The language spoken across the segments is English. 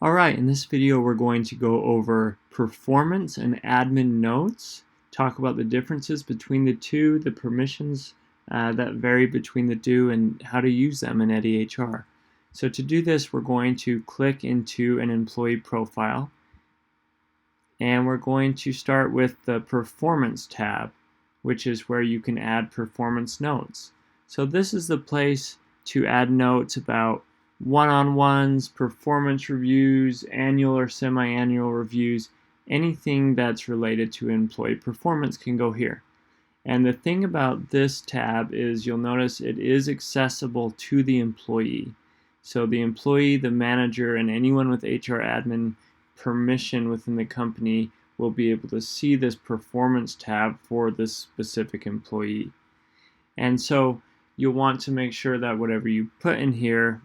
Alright, in this video we're going to go over performance and admin notes, talk about the differences between the two, the permissions that vary between the two, and how to use them in Eddy HR. So to do this, we're going to click into an employee profile, and we're going to start with the Performance tab, which is where you can add performance notes. So this is the place to add notes about one-on-ones, performance reviews, annual or semi-annual reviews, anything that's related to employee performance can go here. And the thing about this tab is you'll notice it is accessible to the employee. So the employee, the manager, and anyone with HR admin permission within the company will be able to see this performance tab for this specific employee. And so you'll want to make sure that whatever you put in here,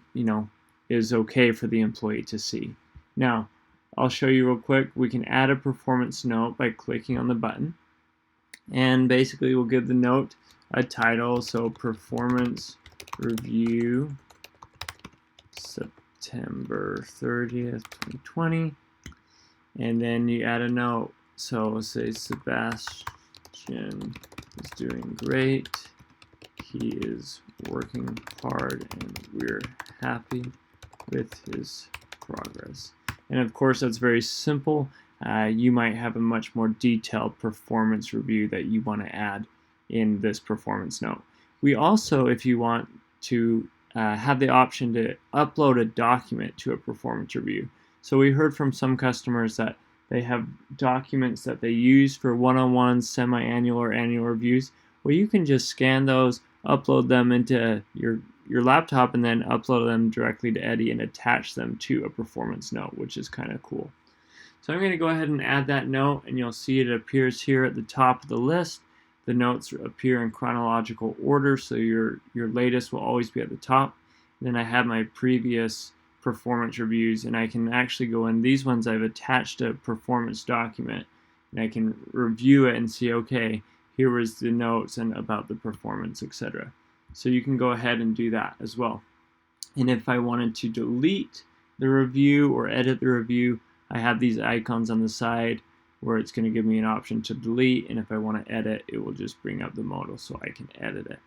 is okay for the employee to see. Now, I'll show you real quick. We can add a performance note by clicking on the button. And basically we'll give the note a title, so Performance Review September 30th, 2020. And then you add a note. So we'll say Sebastian is doing great. He is working hard and we're happy with his progress. And of course that's very simple. You might have a much more detailed performance review that you want to add in this performance note. We also, if you want to have the option to upload a document to a performance review. So we heard from some customers that they have documents that they use for one-on-one, semi-annual, or annual reviews. Well, you can just scan those, upload them into your laptop, and then upload them directly to Eddy and attach them to a performance note, which is kind of cool. So I'm going to go ahead and add that note, and you'll see it appears here at the top of the list. The notes appear in chronological order, so your latest will always be at the top. Then I have my previous performance reviews, and I can actually go in these ones. I've attached a performance document, and I can review it and see, okay, here was the notes and about the performance, etc. So you can go ahead and do that as well. And if I wanted to delete the review or edit the review, I have these icons on the side where it's going to give me an option to delete, and if I want to edit, it will just bring up the modal so I can edit it.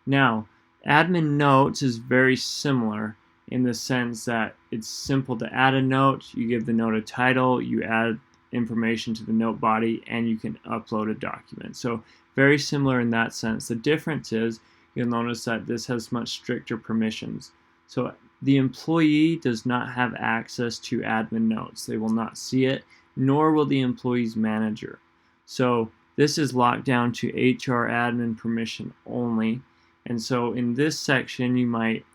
Now, admin notes is very similar in the sense that it's simple to add a note. You give the note a title, you add information to the note body, and you can upload a document. So very similar in that sense. The difference is you'll notice that this has much stricter permissions. So the employee does not have access to admin notes. They will not see it, nor will the employee's manager. So this is locked down to HR admin permission only. And so in this section, you might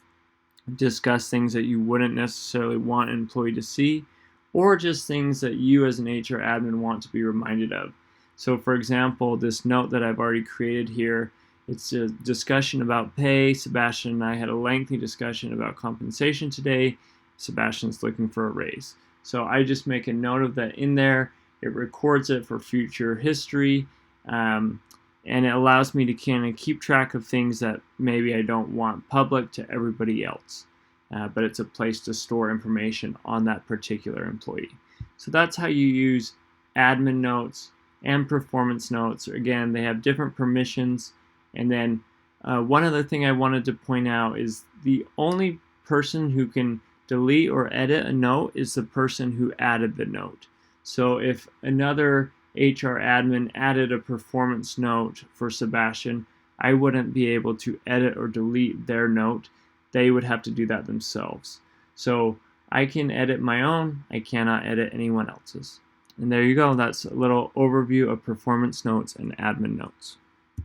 discuss things that you wouldn't necessarily want an employee to see, or just things that you as an HR admin want to be reminded of. So for example, this note that I've already created here, it's a discussion about pay. Sebastian and I had a lengthy discussion about compensation today. Sebastian's looking for a raise. So I just make a note of that in there. It records it for future history, and it allows me to kind of keep track of things that maybe I don't want public to everybody else. But it's a place to store information on that particular employee. So that's how you use admin notes and performance notes. Again, they have different permissions. And then one other thing I wanted to point out is the only person who can delete or edit a note is the person who added the note. So if another HR admin added a performance note for Sebastian, I wouldn't be able to edit or delete their note. They would have to do that themselves. So I can edit my own, I cannot edit anyone else's. And there you go, that's a little overview of performance notes and admin notes.